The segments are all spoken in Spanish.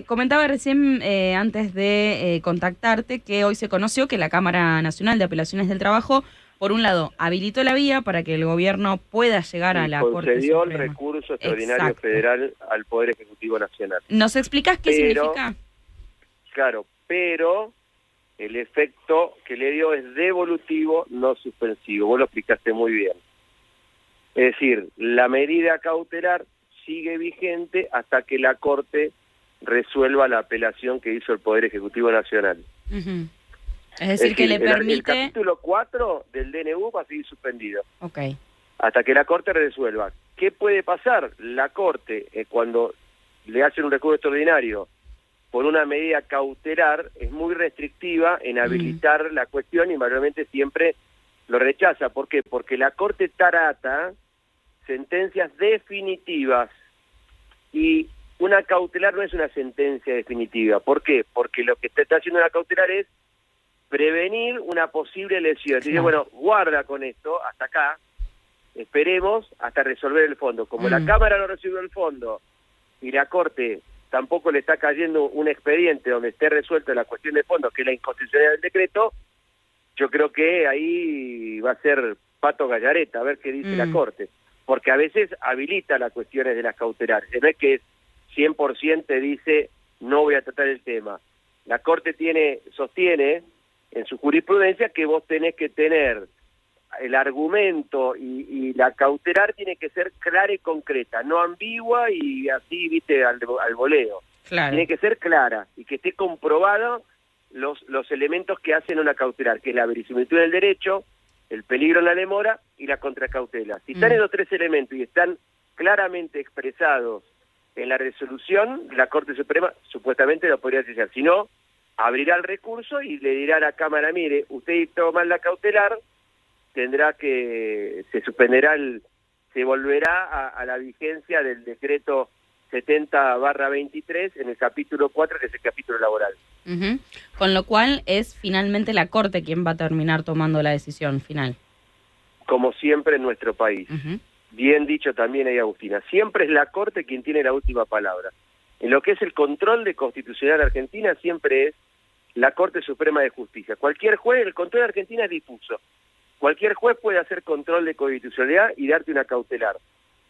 Comentaba recién, antes de contactarte, que hoy se conoció que la Cámara Nacional de Apelaciones del Trabajo, por un lado, habilitó la vía para que el gobierno pueda llegar a Y la Corte concedió el Suprema. recurso extraordinario Exacto. federal al Poder Ejecutivo Nacional. ¿Nos explicás qué Pero, significa? claro, pero el efecto que le dio es devolutivo, no suspensivo. Vos lo explicaste muy bien. Es decir, la medida cautelar sigue vigente hasta que la Corte resuelva la apelación que hizo el Poder Ejecutivo Nacional. Ujú. Es Es decir, que decir, le el permite... capítulo 4 del DNU va a seguir suspendido Ok. hasta que la Corte resuelva. ¿Qué puede pasar? La Corte, cuando le hacen un recurso extraordinario por una medida cautelar, es muy restrictiva en habilitar la cuestión y mayormente siempre lo rechaza. ¿Por qué? Porque la Corte tarata sentencias definitivas y una cautelar no es una sentencia definitiva. ¿Por qué? Porque lo que está haciendo una cautelar es prevenir una posible lesión. Dice, bueno, guarda con esto hasta acá, esperemos hasta resolver el fondo. Como la Cámara no resolvió el fondo y la Corte tampoco le está cayendo un expediente donde esté resuelta la cuestión de fondo, que es la inconstitucionalidad del decreto, yo creo que ahí va a ser pato gallareta, a ver qué dice la Corte. Porque a veces habilita las cuestiones de las cautelares. No es que 100% te dice, no voy a tratar el tema. La Corte sostiene en su jurisprudencia que vos tenés que tener el argumento y la cautelar tiene que ser clara y concreta, no ambigua y así, viste, al voleo. Claro. Tiene que ser clara y que esté comprobado los elementos que hacen una cautelar, que es la verisimilitud del derecho, el peligro en la demora y la contracautela. Si están esos tres elementos y están claramente expresados en la resolución, la Corte Suprema supuestamente lo podría decir. Si no, abrirá el recurso y le dirá a la Cámara, mire, usted dictó mal la cautelar, tendrá que, se suspenderá, se volverá a la vigencia del decreto 70/23 en el capítulo 4, que es el capítulo laboral. Con lo cual es finalmente la Corte quien va a terminar tomando la decisión final. Como siempre en nuestro país. Bien dicho también ahí, Agustina. Siempre es la Corte quien tiene la última palabra. En lo que es el control de constitucional Argentina, siempre es la Corte Suprema de Justicia. Cualquier juez, el control de Argentina es difuso. Cualquier juez puede hacer control de constitucionalidad y darte una cautelar.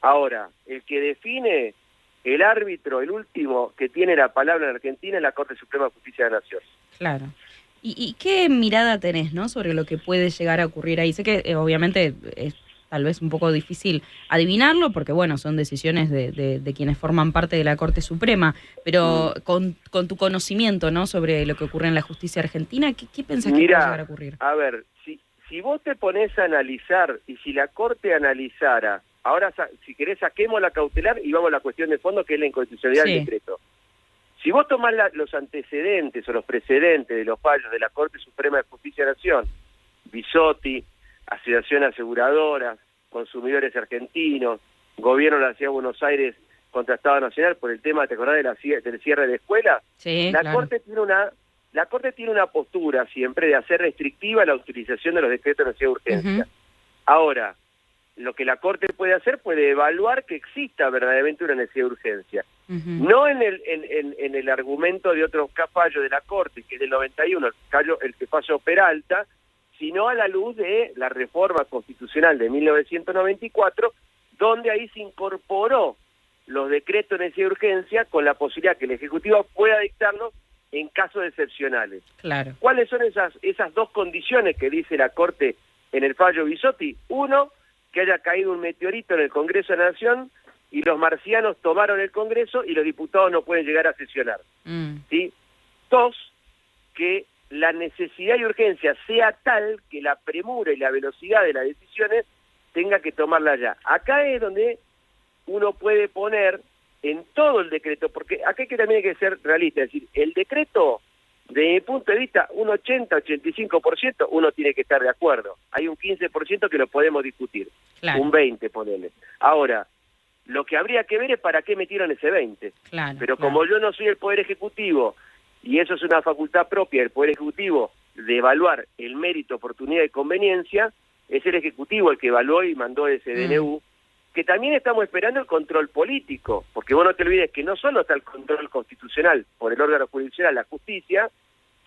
Ahora, el que define, el árbitro, el último que tiene la palabra en Argentina es la Corte Suprema de Justicia de la Nación. Claro. ¿Y qué mirada tenés, no, sobre lo que puede llegar a ocurrir ahí? Sé que obviamente es tal vez un poco difícil adivinarlo, porque bueno, son decisiones de quienes forman parte de la Corte Suprema, pero con tu conocimiento, ¿no?, sobre lo que ocurre en la justicia argentina, ¿qué pensás que puede llegar a ocurrir? A ver, si vos te pones a analizar, y si la Corte analizara, ahora si querés saquemos la cautelar y vamos a la cuestión de fondo, que es la inconstitucionalidad del decreto. Si vos tomás los antecedentes o los precedentes de los fallos de la Corte Suprema de Justicia de la Nación, Bisotti, Asociación Aseguradora, Consumidores Argentinos, Gobierno de la Ciudad de Buenos Aires contra Estado Nacional por el tema, ¿te acordás del cierre de escuelas? Sí, la Corte tiene una postura siempre de hacer restrictiva la utilización de los decretos de necesidad de urgencia. Ahora, lo que la Corte puede hacer, puede evaluar que exista verdaderamente una necesidad de urgencia. No en el argumento de otro fallo de la Corte, que es del 91, el que falló Peralta, sino a la luz de la reforma constitucional de 1994, donde ahí se incorporó los decretos de necesidad de urgencia con la posibilidad que el Ejecutivo pueda dictarlos en casos excepcionales. Claro. ¿Cuáles son esas dos condiciones que dice la Corte en el fallo Bisotti? Uno, que haya caído un meteorito en el Congreso de la Nación y los marcianos tomaron el Congreso y los diputados no pueden llegar a sesionar. ¿Sí? Dos, que la necesidad y urgencia sea tal que la premura y la velocidad de las decisiones tenga que tomarla ya. Acá es donde uno puede poner en todo el decreto, porque acá también hay que ser realista, es decir, el decreto, desde mi punto de vista, un 80-85% uno tiene que estar de acuerdo. Hay un 15% que lo podemos discutir, un 20% ponele. Ahora, lo que habría que ver es para qué metieron ese 20%. Pero como yo no soy el Poder Ejecutivo, y eso es una facultad propia del Poder Ejecutivo de evaluar el mérito, oportunidad y conveniencia, es el Ejecutivo el que evaluó y mandó ese DNU, que también estamos esperando el control político, porque vos no te olvides que no solo está el control constitucional por el órgano jurisdiccional, la justicia,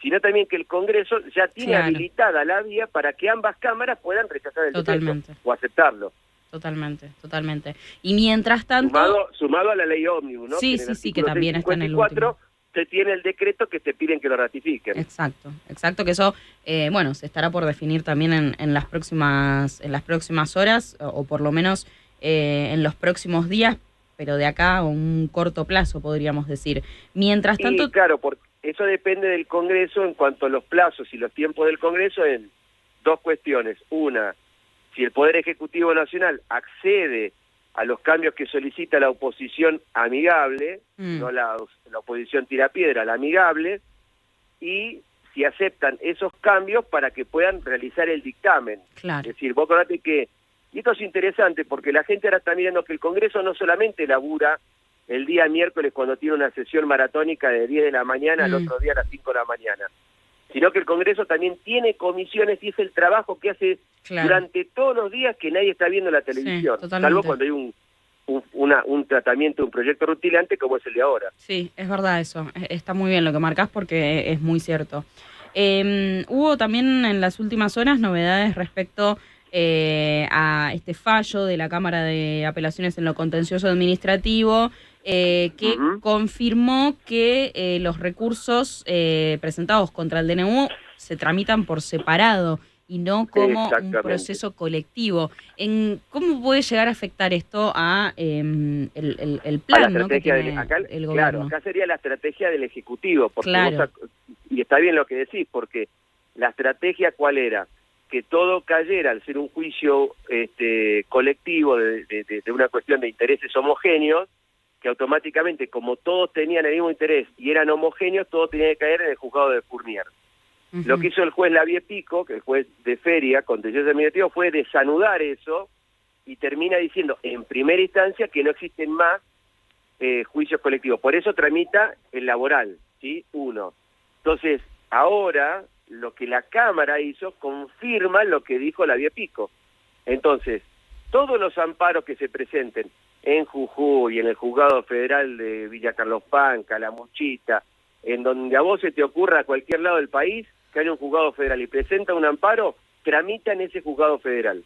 sino también que el Congreso ya tiene habilitada la vía para que ambas cámaras puedan rechazar el decreto o aceptarlo. Totalmente. Y mientras tanto... Sumado a la ley ómnibus, ¿no? Sí, que también está en el último. Se tiene el decreto que te piden que lo ratifiquen. Exacto, que eso, se estará por definir también en las próximas horas, o por lo menos en los próximos días, pero de acá a un corto plazo, podríamos decir. Mientras tanto... Y claro, porque eso depende del Congreso en cuanto a los plazos y los tiempos del Congreso en dos cuestiones. Una, si el Poder Ejecutivo Nacional accede a los cambios que solicita la oposición amigable, no la oposición tirapiedra, la amigable, y si aceptan esos cambios para que puedan realizar el dictamen. Claro. Es decir, vos acordate que, y esto es interesante porque la gente ahora está mirando que el Congreso no solamente labura el día miércoles cuando tiene una sesión maratónica de 10 de la mañana al otro día a las 5 de la mañana, sino que el Congreso también tiene comisiones y es el trabajo que hace durante todos los días que nadie está viendo la televisión, salvo cuando hay un tratamiento, un proyecto rutilante como es el de ahora. Sí, es verdad eso, está muy bien lo que marcás porque es muy cierto. Hubo también en las últimas horas novedades respecto a este fallo de la Cámara de Apelaciones en lo Contencioso Administrativo, que confirmó que los recursos presentados contra el DNU se tramitan por separado y no como un proceso colectivo. ¿Cómo puede llegar a afectar esto a el plan, ¿no?, que tiene el gobierno? Claro, acá sería la estrategia del Ejecutivo, porque y está bien lo que decís, porque la estrategia ¿cuál era? Que todo cayera al ser un juicio colectivo de una cuestión de intereses homogéneos, que automáticamente, como todos tenían el mismo interés y eran homogéneos, todo tenía que caer en el juzgado de Fournier. Lo que hizo el juez Lavie-Pico, que el juez de feria, contencioso administrativo, fue desanudar eso y termina diciendo en primera instancia que no existen más juicios colectivos. Por eso tramita el laboral, ¿sí? Uno. Entonces, ahora lo que la Cámara hizo confirma lo que dijo Lavie-Pico. Entonces, todos los amparos que se presenten en Jujuy, en el Juzgado Federal de Villa Carlos Panca, La Muchita, en donde a vos se te ocurra a cualquier lado del país que haya un juzgado federal y presenta un amparo, tramita en ese juzgado federal.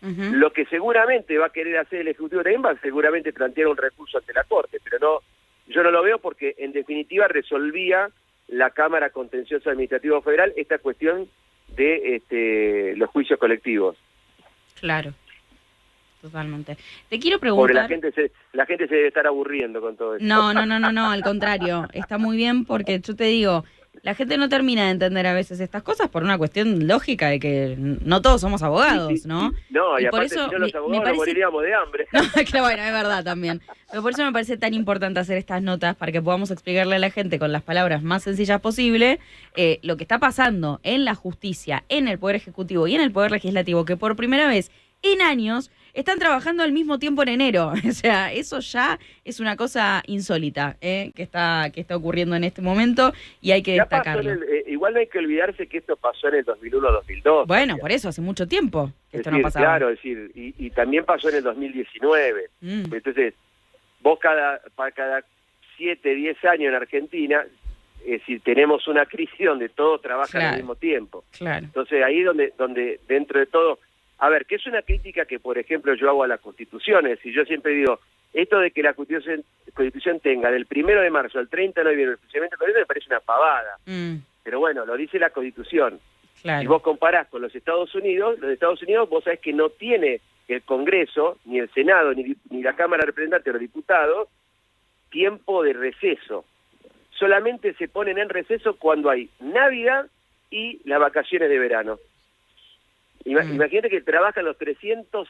Lo que seguramente va a querer hacer el Ejecutivo también va a seguramente plantear un recurso ante la Corte, pero yo no lo veo porque en definitiva resolvía la Cámara Contencioso Administrativo Federal esta cuestión de los juicios colectivos. Claro. Totalmente. Te quiero preguntar... Porque la gente se debe estar aburriendo con todo esto. No, al contrario. Está muy bien porque yo te digo, la gente no termina de entender a veces estas cosas por una cuestión lógica de que no todos somos abogados, ¿no? No, y aparte por eso si no los abogados nos moriríamos de hambre. No, claro, bueno, es verdad también. Pero por eso me parece tan importante hacer estas notas para que podamos explicarle a la gente con las palabras más sencillas posible lo que está pasando en la justicia, en el Poder Ejecutivo y en el Poder Legislativo, que por primera vez en años están trabajando al mismo tiempo en enero. O sea, eso ya es una cosa insólita que está ocurriendo en este momento y hay que destacarlo. Igual no hay que olvidarse que esto pasó en el 2001-2002. Bueno, por eso, hace mucho tiempo que esto no pasaba. Claro, es decir, y también pasó en el 2019. Entonces, vos cada 7, 10 años en Argentina, es decir, tenemos una crisis donde todos trabajan al mismo tiempo. Claro. Entonces, ahí donde dentro de todo... A ver, que es una crítica que, por ejemplo, yo hago a las constituciones, y yo siempre digo, esto de que la constitución tenga del 1 de marzo al 30 de noviembre el funcionamiento del Congreso me parece una pavada. Pero bueno, lo dice la Constitución. Claro. Si vos comparás con los Estados Unidos vos sabés que no tiene el Congreso, ni el Senado, ni la Cámara de Representantes o los diputados, tiempo de receso. Solamente se ponen en receso cuando hay Navidad y las vacaciones de verano. Imagínate que trabajan los 300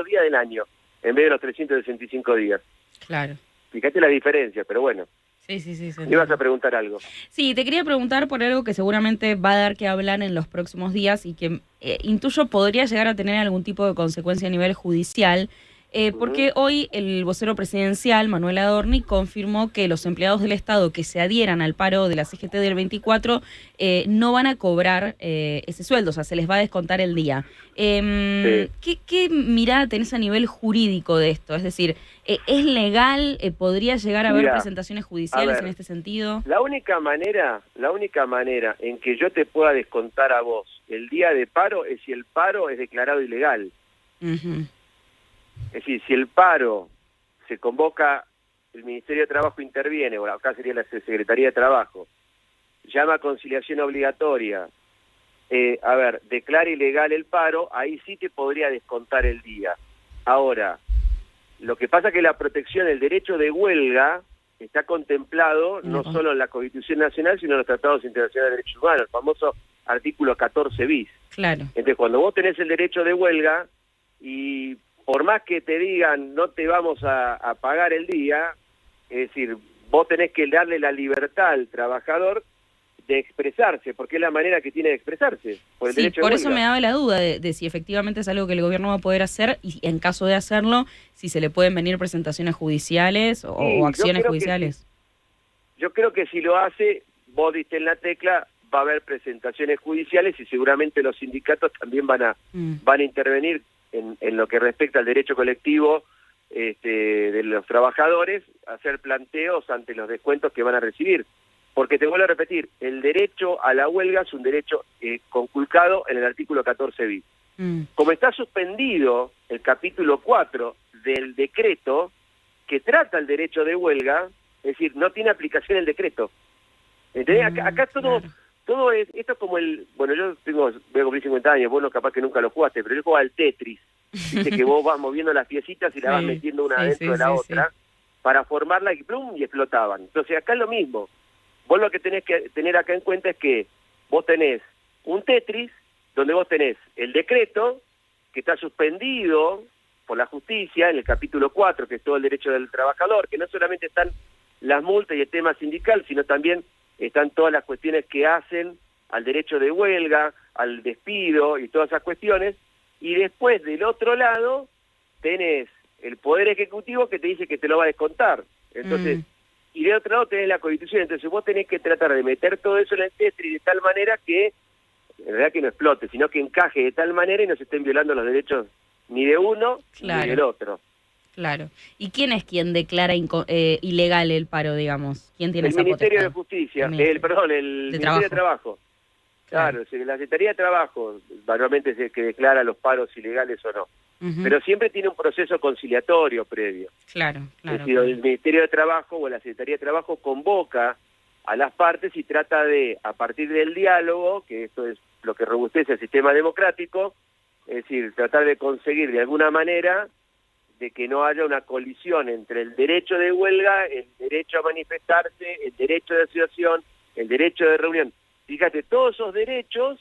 días del año, en vez de los 365 días. Claro. Fíjate la diferencia, pero bueno. Sí. ¿Me ibas a preguntar algo? Sí, te quería preguntar por algo que seguramente va a dar que hablar en los próximos días y que intuyo podría llegar a tener algún tipo de consecuencia a nivel judicial, Porque hoy el vocero presidencial, Manuel Adorni, confirmó que los empleados del Estado que se adhieran al paro de la CGT del 24 no van a cobrar ese sueldo, o sea, se les va a descontar el día. ¿Qué mirada tenés a nivel jurídico de esto? Es decir, ¿es legal? ¿Podría llegar a haber presentaciones judiciales en este sentido? La única manera en que yo te pueda descontar a vos el día de paro es si el paro es declarado ilegal. Es decir, si el paro se convoca, el Ministerio de Trabajo interviene, o acá sería la Secretaría de Trabajo, llama a conciliación obligatoria, declara ilegal el paro, ahí sí te podría descontar el día. Ahora, lo que pasa es que la protección del derecho de huelga está contemplado no solo en la Constitución Nacional, sino en los Tratados Internacionales de Derechos Humanos, el famoso artículo 14 bis. Claro. Entonces, cuando vos tenés el derecho de huelga, y por más que te digan no te vamos a pagar el día, es decir, vos tenés que darle la libertad al trabajador de expresarse, porque es la manera que tiene de expresarse. Por el derecho de por huelga. eso me daba la duda de si efectivamente es algo que el gobierno va a poder hacer y en caso de hacerlo, si se le pueden venir presentaciones judiciales o acciones judiciales. Yo creo que si lo hace, vos diste en la tecla, va a haber presentaciones judiciales y seguramente los sindicatos también van a intervenir en lo que respecta al derecho colectivo de los trabajadores, hacer planteos ante los descuentos que van a recibir. Porque te vuelvo a repetir, el derecho a la huelga es un derecho conculcado en el artículo 14 bis. Como está suspendido el capítulo 4 del decreto que trata el derecho de huelga, es decir, no tiene aplicación el decreto. ¿Entendés? Acá todo es, esto es como bueno, yo voy a cumplir 50 años, vos no capaz que nunca lo jugaste, pero yo jugaba al Tetris, viste que vos vas moviendo las piecitas y las vas metiendo una dentro de la otra para formarla y plum, y explotaban. Entonces acá es lo mismo. Vos lo que tenés que tener acá en cuenta es que vos tenés un Tetris donde vos tenés el decreto que está suspendido por la justicia en el capítulo 4, que es todo el derecho del trabajador, que no solamente están las multas y el tema sindical, sino también están todas las cuestiones que hacen al derecho de huelga, al despido y todas esas cuestiones, y después del otro lado tenés el Poder Ejecutivo que te dice que te lo va a descontar. Entonces, y de otro lado tenés la Constitución, entonces vos tenés que tratar de meter todo eso en el Tetris de tal manera que, en realidad que no explote, sino que encaje de tal manera y no se estén violando los derechos ni de uno ni del otro. Claro. ¿Y quién es quien declara ilegal el paro, digamos? ¿Quién tiene esa potestad? El Ministerio de Justicia, el Ministerio de Trabajo. Claro, la Secretaría de Trabajo normalmente es el que declara los paros ilegales o no. Pero siempre tiene un proceso conciliatorio previo. Claro. Es decir, el Ministerio de Trabajo o la Secretaría de Trabajo convoca a las partes y trata de, a partir del diálogo, que esto es lo que robustece el sistema democrático, es decir, tratar de conseguir de alguna manera de que no haya una colisión entre el derecho de huelga, el derecho a manifestarse, el derecho de asociación, el derecho de reunión. Fíjate, todos esos derechos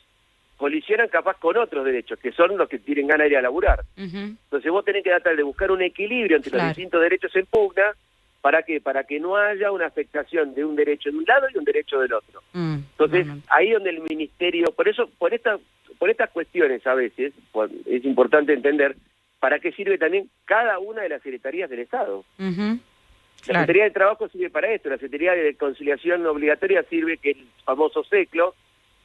colisionan capaz con otros derechos, que son los que tienen ganas de ir a laburar. Entonces vos tenés que tratar de buscar un equilibrio entre los distintos derechos en pugna. ¿Para qué? Para que no haya una afectación de un derecho de un lado y un derecho del otro. Entonces, ahí donde el ministerio, por estas cuestiones a veces, es importante entender para qué sirve también cada una de las secretarías del Estado. La Secretaría de Trabajo sirve para esto, la Secretaría de Conciliación Obligatoria sirve, que es el famoso CECLO,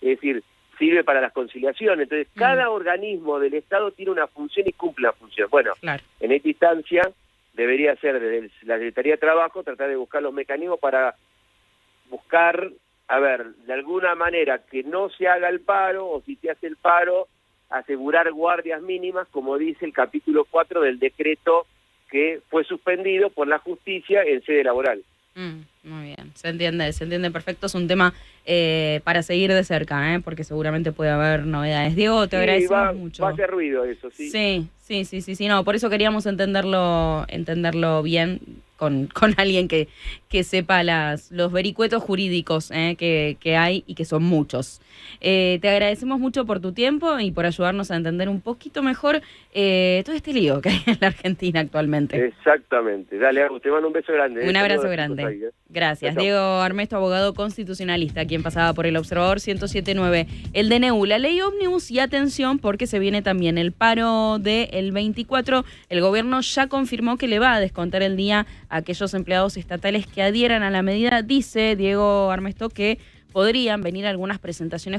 es decir, sirve para las conciliaciones. Entonces, cada organismo del Estado tiene una función y cumple la función. Bueno, en esta instancia debería ser desde la Secretaría de Trabajo tratar de buscar los mecanismos para buscar, de alguna manera que no se haga el paro, o si se hace el paro, asegurar guardias mínimas, como dice el capítulo 4 del decreto que fue suspendido por la justicia en sede laboral. Muy bien, se entiende perfecto. Es un tema para seguir de cerca, porque seguramente puede haber novedades. Diego, te agradecemos mucho. Va a hacer ruido eso, sí. Sí, no, por eso queríamos entenderlo bien con alguien que sepa los vericuetos jurídicos que hay y que son muchos. Te agradecemos mucho por tu tiempo y por ayudarnos a entender un poquito mejor todo este lío que hay en la Argentina actualmente. Exactamente. Dale, Agus, te mando un beso grande. Un abrazo grande. Gracias. Chao. Diego Armesto, abogado constitucionalista, quien pasaba por el Observador 107.9. El DNU, la ley ómnibus y atención porque se viene también el paro del 24. El gobierno ya confirmó que le va a descontar el día a aquellos empleados estatales que adhieran a la medida. Dice Diego Armesto que podrían venir algunas presentaciones